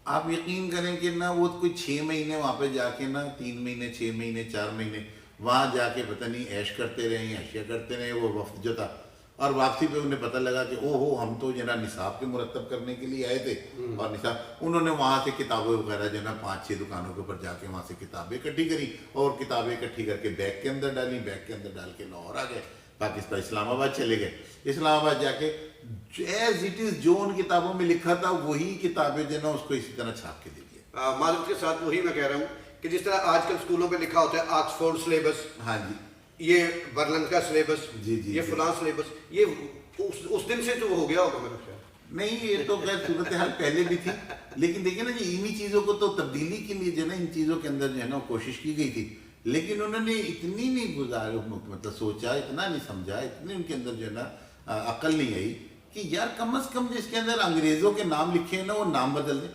آپ یقین کریں کہ نا وہ کوئی 6 مہینے وہاں پہ جا کے نا 3 مہینے 6 مہینے 4 مہینے وہاں جا کے پتہ نہیں عیش کرتے رہے اشیا کرتے رہے وہ وفد جو تھا، اور واپسی پہ انہیں پتہ لگا کہ او ہو ہم تو جو نا نصاب کے مرتب کرنے کے لیے آئے تھے، اور نصاب انہوں نے وہاں سے کتابیں وغیرہ جو نا 5-6 دکانوں کے اوپر جا کے وہاں سے کتابیں اکٹھی کری اور کتابیں اکٹھی کر کے بیگ کے اندر ڈالی، بیگ کے اندر ڈال کے لاہور آ گئے، پاکستان اسلام آباد چلے گئے، اسلام آباد جا کے ایز اٹ از جو ان کتابوں میں لکھا تھا وہی کتابیں جو نا اس کو اسی طرح چھاپ کے دے دیا۔ معذرت کے ساتھ وہی میں کہہ رہا ہوں کہ جس طرح آج کل اسکولوں میں لکھا ہوتا ہے آکسفورڈ سلیبس، ہاں جی، یہ برلن کا سلیبس، جی جی یہ فلاں سلیبس، یہ اس دن سے تو ہو گیا ہوگا میرا خیال۔ نہیں، یہ تو خیر صورتحال پہلے بھی تھی، لیکن دیکھیں نا جی انہی چیزوں کو تو تبدیلی کے لیے جو ہے نا ان چیزوں کے اندر جو ہے نا کوشش کی گئی تھی، لیکن انہوں نے اتنی نہیں مطلب سوچا، اتنا نہیں سمجھا، اتنی ان کے اندر جو ہے نا عقل نہیں آئی کہ یار کم از کم جس کے اندر انگریزوں کے نام لکھے ہیں نا وہ نام بدل دیں۔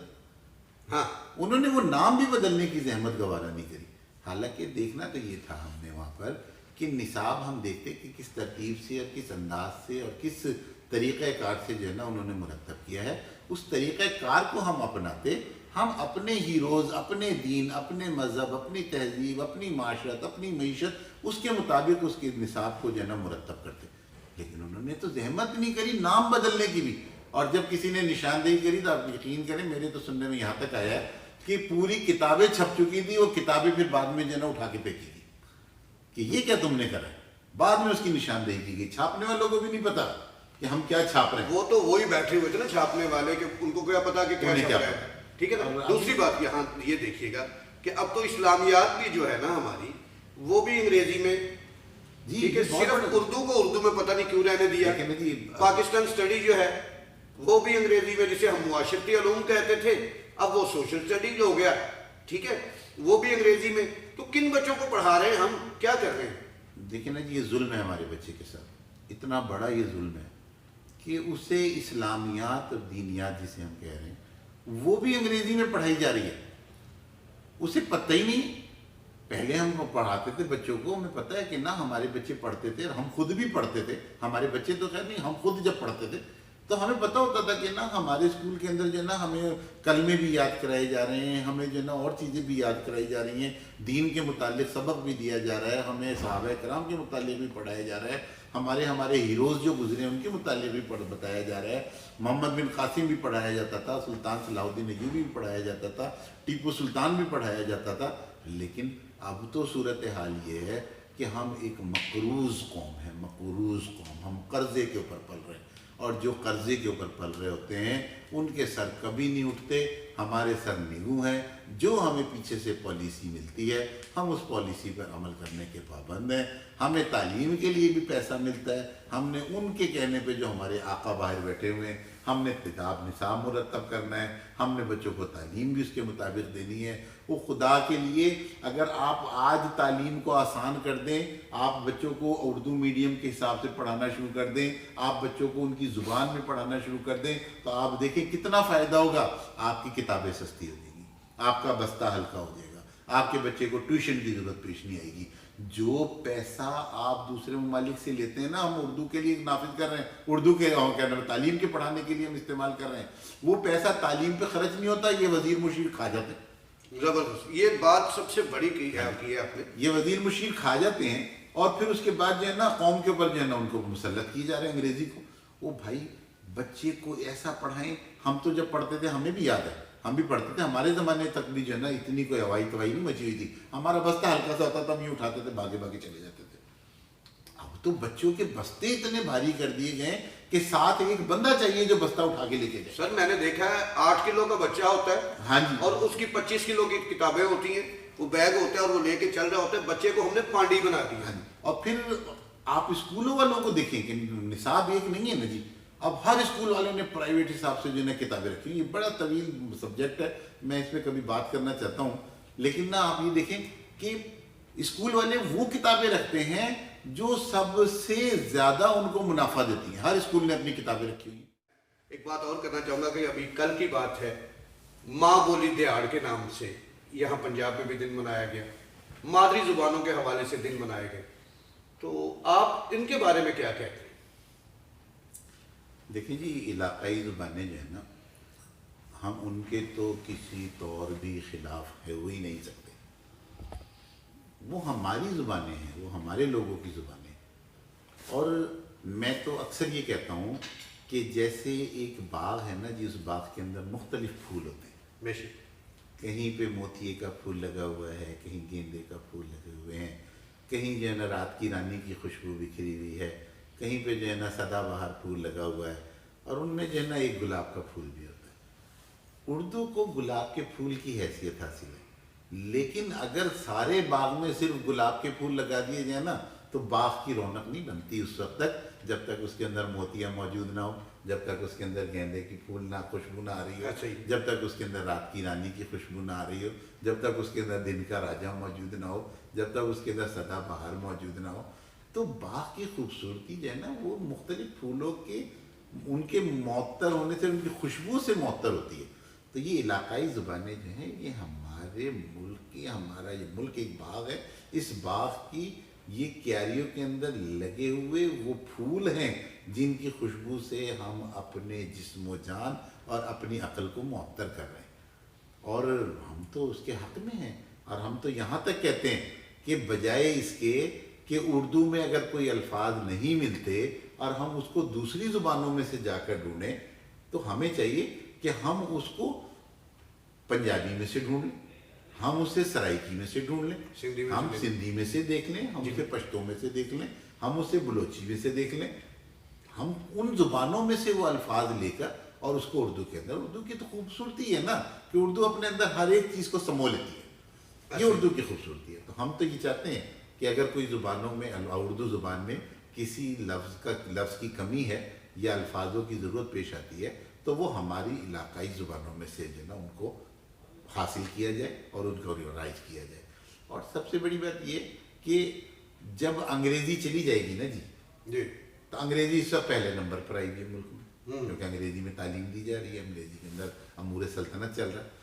ہاں، انہوں نے وہ نام بھی بدلنے کی زحمت گوارا نہیں کری، حالانکہ دیکھنا تو یہ تھا ہم نے وہاں پر کہ نصاب ہم دیکھتے کہ کس ترتیب سے اور کس انداز سے اور کس طریقہ کار سے جو ہے نا انہوں نے مرتب کیا ہے، اس طریقہ کار کو ہم اپناتے، ہم اپنے ہیروز، اپنے دین، اپنے مذہب، اپنی تہذیب، اپنی معاشرت، اپنی معیشت اس کے مطابق اس کے نصاب کو جو ہے نا مرتب کرتے، لیکن انہوں نے تو زحمت نہیں کری نام بدلنے کی بھی، اور جب کسی نے نشاندہی کری تو آپ یقین کریں میرے تو سننے میں یہاں تک آیا ہے کہ پوری کتابیں چھپ چکی تھی، وہ کتابیں پھر بعد میں جو ہے نا اٹھا کے پھینکی تھی کہ یہ کیا تم نے کرا ہے، بعد میں اس کی نشاندہی کی گئی، چھاپنے والوں کو بھی نہیں پتا کہ ہم کیا چھاپ رہے ہیں، وہ تو وہی بیٹھے ہوئے تھے نا چھاپنے والے کہ ان کو کیا پتا کہ کیا چھپ رہا ہے، ٹھیک ہے نا۔ دوسری بات یہاں یہ دیکھیے گا کہ اب تو اسلامیات بھی جو ہے نا ہماری وہ بھی انگریزی میں، ٹھیک ہے، صرف اردو کو اردو میں پتہ نہیں کیوں رہنے دیا، پاکستان اسٹڈی جو ہے وہ بھی انگریزی میں، جسے ہم معاشرتی علوم کہتے تھے اب وہ سوشل اسٹڈی جو ہو گیا، ٹھیک ہے، وہ بھی انگریزی میں، تو کن بچوں کو پڑھا رہے ہیں ہم، کیا کر رہے ہیں؟ دیکھیں نا جی یہ ظلم ہے ہمارے بچے کے ساتھ، اتنا بڑا یہ ظلم ہے کہ اسے اسلامیات اور دینیات جسے ہم کہہ رہے ہیں وہ بھی انگریزی میں پڑھائی جا رہی ہے، اسے پتہ ہی نہیں۔ پہلے ہم پڑھاتے تھے بچوں کو، ہمیں پتہ ہے کہ نہ ہمارے بچے پڑھتے تھے اور ہم خود بھی پڑھتے تھے، ہمارے بچے تو خیر نہیں، ہم خود جب پڑھتے تھے تو ہمیں پتہ ہوتا تھا کہ نا ہمارے اسکول کے اندر جو ہے نا ہمیں کلمے بھی یاد کرائے جا رہے ہیں، ہمیں جو ہے نا اور چیزیں بھی یاد کرائی جا رہی ہیں، دین کے متعلق سبق بھی دیا جا رہا ہے، ہمیں صحابہ کرام کے متعلق بھی پڑھایا جا رہا ہے، ہمارے ہیروز جو گزرے ہیں ان کے متعلق بھی بتایا جا رہا ہے، محمد بن قاسم بھی پڑھایا جاتا تھا، سلطان صلاح الدین ایوبی بھی پڑھایا جاتا تھا، ٹیپو سلطان بھی پڑھایا جاتا تھا، لیکن اب تو صورتحال یہ ہے کہ ہم ایک مقروض قوم ہے، مقروض قوم، ہم قرضے کے اوپر پل رہے ہیں، اور جو قرضے کے اوپر پل رہے ہوتے ہیں ان کے سر کبھی نہیں اٹھتے، ہمارے سر نگو ہیں، جو ہمیں پیچھے سے پالیسی ملتی ہے ہم اس پالیسی پر عمل کرنے کے پابند ہیں، ہمیں تعلیم کے لیے بھی پیسہ ملتا ہے، ہم نے ان کے کہنے پہ جو ہمارے آقا باہر بیٹھے ہوئے ہیں ہم نے کتاب نصاب مرتب کرنا ہے، ہم نے بچوں کو تعلیم بھی اس کے مطابق دینی ہے۔ وہ خدا کے لیے اگر آپ آج تعلیم کو آسان کر دیں، آپ بچوں کو اردو میڈیم کے حساب سے پڑھانا شروع کر دیں، آپ بچوں کو ان کی زبان میں پڑھانا شروع کر دیں تو آپ دیکھیں کتنا فائدہ ہوگا، آپ کی کتابیں سستی ہو جائیں گی، آپ کا بستہ ہلکا ہو جائے گا، آپ کے بچے کو ٹیوشن کی ضرورت پیش نہیں آئے گی۔ جو پیسہ آپ دوسرے ممالک سے لیتے ہیں نا، ہم اردو کے لیے نافذ کر رہے ہیں، اردو کے تعلیم کے پڑھانے کے لیے ہم استعمال کر رہے ہیں، وہ پیسہ تعلیم پہ خرچ نہیں ہوتا، یہ وزیر مشیر کھا جاتے ہیں۔ زبردست، یہ بات سب سے بڑی کی ہے آپ نے، یہ وزیر مشیر کھا جاتے ہیں، اور پھر اس کے بعد جو ہے نا قوم کے اوپر جو ہے نا ان کو مسلط کی جا رہے ہیں انگریزی کو۔ وہ بھائی بچے کو ایسا پڑھائیں، ہم تو جب پڑھتے تھے ہمیں بھی یاد ہے، ہم بھی پڑھتے تھے، ہمارے زمانے تک بھی جو ہے نا اتنی کوئی ہوائی توائی نہیں مچی ہوئی تھی، ہمارا بستہ ہلکا سا ہوتا تھا، ہم یہ اٹھاتے تھے بھاگے بھاگے چلے جاتے تھے۔ اب تو بچوں کے بستے اتنے بھاری کر دیے گئے کہ ساتھ ایک بندہ چاہیے جو بستہ اٹھا کے لے کے جائے۔ سر میں نے دیکھا ہے 8 کلو کا بچہ ہوتا ہے، ہاں جی، اور اس کی 25 کلو کی کتابیں ہوتی ہیں، وہ بیگ ہوتا ہے اور وہ لے کے چل رہا ہوتا ہے، بچے کو ہم نے پانڈی بنا دیا۔ اور پھر آپ اسکولوں والوں کو دیکھیں کہ نصاب ایک نہیں ہے نا جی، اب ہر اسکول والوں نے پرائیویٹ حساب سے جو ہے کتابیں رکھی ہیں، یہ بڑا طویل سبجیکٹ ہے، میں اس پہ کبھی بات کرنا چاہتا ہوں، لیکن نا آپ یہ دیکھیں کہ اسکول والے وہ کتابیں رکھتے ہیں جو سب سے زیادہ ان کو منافع دیتی ہیں، ہر اسکول نے اپنی کتابیں رکھی ہوئی ہیں۔ ایک بات اور کرنا چاہوں گا کہ ابھی کل کی بات ہے، ماں بولی دیہڑ کے نام سے یہاں پنجاب میں بھی دن منایا گیا، مادری زبانوں کے حوالے سے دن منائے گئے، تو آپ ان کے بارے میں کیا کہتے ہیں؟ دیکھیں جی علاقائی زبانیں جو ہیں نا، ہم ان کے تو کسی طور بھی خلاف ہے ہو ہی نہیں سکتے. وہ ہماری زبانیں ہیں, وہ ہمارے لوگوں کی زبانیں ہیں. اور میں تو اکثر یہ کہتا ہوں کہ جیسے ایک باغ ہے نا جی, اس باغ کے اندر مختلف پھول ہوتے ہیں. بے شک. کہیں پہ موتیے کا پھول لگا ہوا ہے, کہیں گیندے کا پھول لگے ہوئے ہیں, کہیں جو ہے نا رات کی رانی کی خوشبو بکھری ہوئی ہے, کہیں پہ جو ہے نا سدا بہار پھول لگا ہوا ہے, اور ان میں جو ہے نا ایک گلاب کا پھول بھی ہوتا ہے. اردو کو گلاب کے پھول کی حیثیت حاصل ہے, لیکن اگر سارے باغ میں صرف گلاب کے پھول لگا دیے جائیں نا تو باغ کی رونق نہیں بنتی اس وقت تک جب تک اس کے اندر موتیاں موجود نہ ہو, جب تک اس کے اندر گیندے کی پھول نہ خوشبو نہ آ رہی ہو, جب تک اس کے اندر رات کی رانی کی خوشبو نہ آ رہی ہو, جب تک اس کے اندر دن کا راجا موجود نہ ہو, جب تک اس کے اندر سدا بہار موجود نہ ہو. تو باغ کی خوبصورتی جو ہے نا وہ مختلف پھولوں کے ان کے معطر ہونے سے, ان کی خوشبو سے معطر ہوتی ہے. تو یہ علاقائی زبانیں جو ہیں یہ ہمارے ملک کی, ہمارا یہ ملک ایک باغ ہے, اس باغ کی یہ کیاریوں کے اندر لگے ہوئے وہ پھول ہیں جن کی خوشبو سے ہم اپنے جسم و جان اور اپنی عقل کو معطر کر رہے ہیں. اور ہم تو اس کے حق میں ہیں, اور ہم تو یہاں تک کہتے ہیں کہ بجائے اس کے کہ اردو میں اگر کوئی الفاظ نہیں ملتے اور ہم اس کو دوسری زبانوں میں سے جا کر ڈھونڈیں, تو ہمیں چاہیے کہ ہم اس کو پنجابی میں سے ڈھونڈ لیں, ہم اسے سرائکی میں سے ڈھونڈ لیں, ہم سندھی میں سے دیکھ لیں, ہم اسے پشتو میں سے دیکھ لیں, ہم اسے بلوچی میں سے دیکھ لیں. ہم ان زبانوں میں سے وہ الفاظ لے کر اور اس کو اردو کے اندر, اردو کی تو خوبصورتی ہے نا کہ اردو اپنے اندر ہر ایک چیز کو سمو لیتی ہے, یہ اردو کی خوبصورتی ہے. تو ہم تو یہ چاہتے ہیں کہ اگر کوئی زبانوں میں اردو زبان میں کسی لفظ کی کمی ہے یا الفاظوں کی ضرورت پیش آتی ہے تو وہ ہماری علاقائی زبانوں میں سے جو ہے نا ان کو حاصل کیا جائے اور ان کو ریورائز کیا جائے. اور سب سے بڑی بات یہ کہ جب انگریزی چلی جائے گی نا جی, تو انگریزی اس وقت پہلے نمبر پر آئے گی ملک میں, کیونکہ انگریزی میں تعلیم دی جا رہی ہے, انگریزی کے اندر امور سلطنت چل رہا ہے.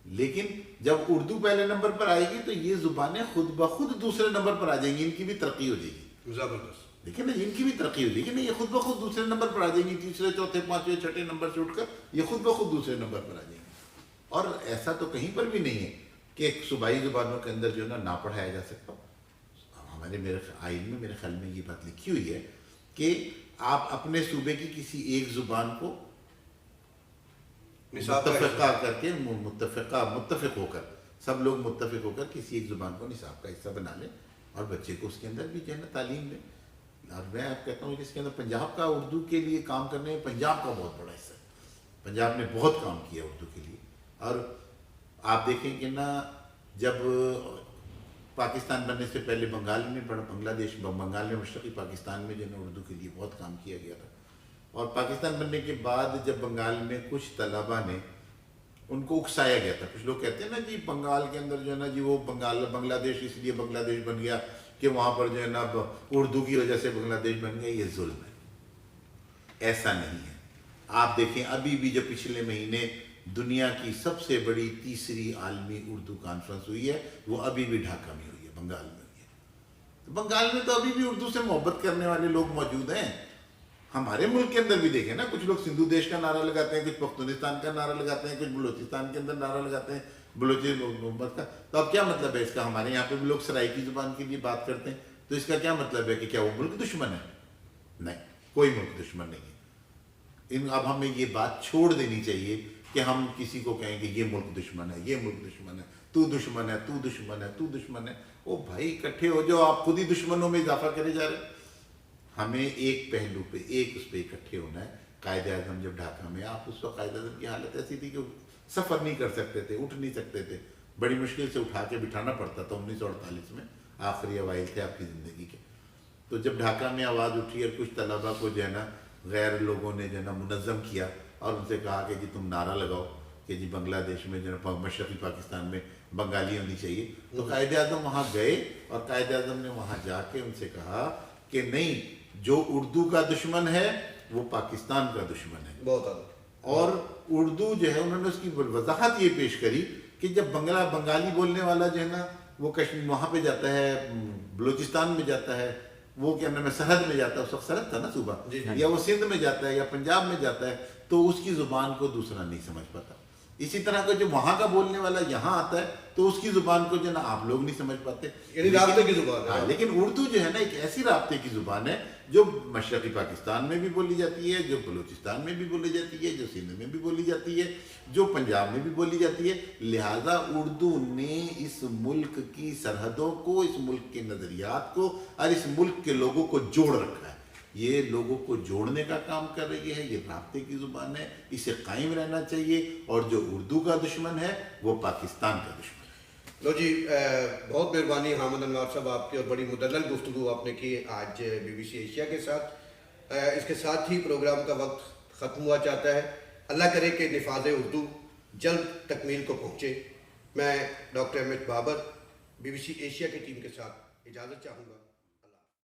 لیکن جب اردو پہلے نمبر پر آئے گی تو یہ زبانیں خود بخود دوسرے نمبر پر آ جائیں گی, ان کی بھی ترقی ہو جائے گی. زبردست. دیکھیں نا, ان کی بھی ترقی ہو جائے گی نا, یہ خود بخود دوسرے نمبر پر آ جائیں گی, تیسرے چوتھے پانچویں چھٹے نمبر سے اٹھ کر یہ خود بخود دوسرے نمبر پر آ جائیں گی. اور ایسا تو کہیں پر بھی نہیں ہے کہ ایک صوبائی زبانوں کے اندر جو ہے نا پڑھایا جا سکتا. میرے آئین میں میرے خیال میں یہ بات لکھی ہوئی ہے کہ آپ اپنے صوبے کی کسی ایک زبان کو متفقہ کر کے متفق ہو کر سب لوگ متفق ہو کر کسی ایک زبان کو نصاب کا حصہ بنا لیں اور بچے کو اس کے اندر بھی جو ہے نا تعلیم دیں. اور میں آپ کہتا ہوں کہ اس کے اندر پنجاب کا اردو کے لیے کام کرنے میں پنجاب کا بہت بڑا حصہ ہے. پنجاب نے بہت کام کیا اردو کے لیے. اور آپ دیکھیں کہ نا جب پاکستان بننے سے پہلے بنگال میں مشرقی پاکستان میں جو ہے نا اردو کے لیے بہت کام کیا گیا تھا. اور پاکستان بننے کے بعد جب بنگال میں کچھ طلباء نے ان کو اکسایا گیا تھا, کچھ لوگ کہتے ہیں نا جی بنگال کے اندر جو ہے نا جی وہ بنگلہ دیش اس لیے بنگلہ دیش بن گیا کہ وہاں پر جو ہے نا اردو کی وجہ سے بنگلہ دیش بن گیا. یہ ظلم ہے, ایسا نہیں ہے. آپ دیکھیں ابھی بھی جو پچھلے مہینے دنیا کی سب سے بڑی تیسری عالمی اردو کانفرنس ہوئی ہے وہ ابھی بھی ڈھاکہ میں ہوئی ہے, بنگال میں ہوئی ہے. بنگال میں تو ابھی بھی اردو سے محبت کرنے والے لوگ موجود ہیں. ہمارے ملک کے اندر بھی دیکھیں نا, کچھ لوگ سندھو دیش کا نعرہ لگاتے ہیں, کچھ پختونستان کا نعرہ لگاتے ہیں, کچھ بلوچستان کے اندر نعرہ لگاتے ہیں بلوچی محبت کا. تو اب کیا مطلب ہے اس کا؟ ہمارے یہاں پہ بھی لوگ سرائکی زبان کے لیے بات کرتے ہیں, تو اس کا کیا مطلب ہے کہ کیا وہ ملک دشمن ہے؟ نہیں, کوئی ملک دشمن نہیں ہے. اب ہمیں یہ بات چھوڑ دینی چاہیے کہ ہم کسی کو کہیں کہ یہ ملک دشمن ہے, یہ ملک دشمن ہے, تو دشمن ہے, تو دشمن ہے, تو دشمن ہے. او بھائی اکٹھے ہو جاؤ, آپ خود ہی دشمنوں میں اضافہ کرے جا رہے ہیں. ہمیں ایک پہلو پہ اس پہ اکٹھے ہونا ہے. قائد اعظم جب ڈھاکہ میں, آپ اس وقت قائد اعظم کی حالت ایسی تھی کہ سفر نہیں کر سکتے تھے, اٹھ نہیں سکتے تھے, بڑی مشکل سے اٹھا کے بٹھانا پڑتا تھا. 1948 میں آخری اوائل تھے آپ کی زندگی کے. تو جب ڈھاکہ میں آواز اٹھی اور کچھ طلباء کو جو ہے نا غیر لوگوں نے جو ہے نا منظم کیا اور ان سے کہا کہ جی تم نعرہ لگاؤ کہ جی بنگلہ دیش میں جو ہے مشرقی پاکستان میں بنگالی ہونی چاہیے, تو قائد اعظم وہاں گئے اور قائد اعظم نے وہاں جا کے ان سے کہا کہ نہیں, جو اردو کا دشمن ہے وہ پاکستان کا دشمن ہے. بہت اعلیٰ. اور اردو جو ہے انہوں نے اس کی وضاحت یہ پیش کری کہ جب بنگالی بولنے والا جو ہے نا وہ کشمیر وہاں پہ جاتا ہے, بلوچستان میں جاتا ہے, وہ کیا نام ہے سرحد میں جاتا ہے, اس وقت سرحد تھا نا صوبہ, یا وہ سندھ میں جاتا ہے یا پنجاب میں جاتا ہے, تو اس کی زبان کو دوسرا نہیں سمجھ پاتا. اسی طرح کا جو وہاں کا بولنے والا یہاں آتا ہے تو اس کی زبان کو جو نا آپ لوگ نہیں سمجھ پاتے، یعنی رابطے کی زبان ہے۔ ہاں، لیکن اردو جو ہے نا ایک ایسی رابطے کی زبان ہے جو مشرقی پاکستان میں بھی بولی جاتی ہے، جو بلوچستان میں بھی بولی جاتی ہے، جو سندھ میں بھی بولی جاتی ہے، جو پنجاب میں بھی بولی جاتی ہے۔ لہٰذا اردو نے اس ملک کی سرحدوں کو، اس ملک کے نظریات کو اور اس ملک کے لوگوں کو جوڑ رکھا ہے۔ یہ لوگوں کو جوڑنے کا کام کر رہی ہے، یہ رابطے کی زبان ہے، اسے قائم رہنا چاہیے، اور جو اردو کا دشمن ہے وہ پاکستان کا دشمن ہے۔ لو جی، بہت مہربانی حامد انوار صاحب آپ کی، اور بڑی مدلل گفتگو آپ نے کی آج BBC ایشیا کے ساتھ۔ اس کے ساتھ ہی پروگرام کا وقت ختم ہوا چاہتا ہے۔ اللہ کرے کہ نفاذ اردو جلد تکمیل کو پہنچے۔ میں doctor Ahmed Babar BBC Asia کی ٹیم کے ساتھ اجازت چاہوں گا۔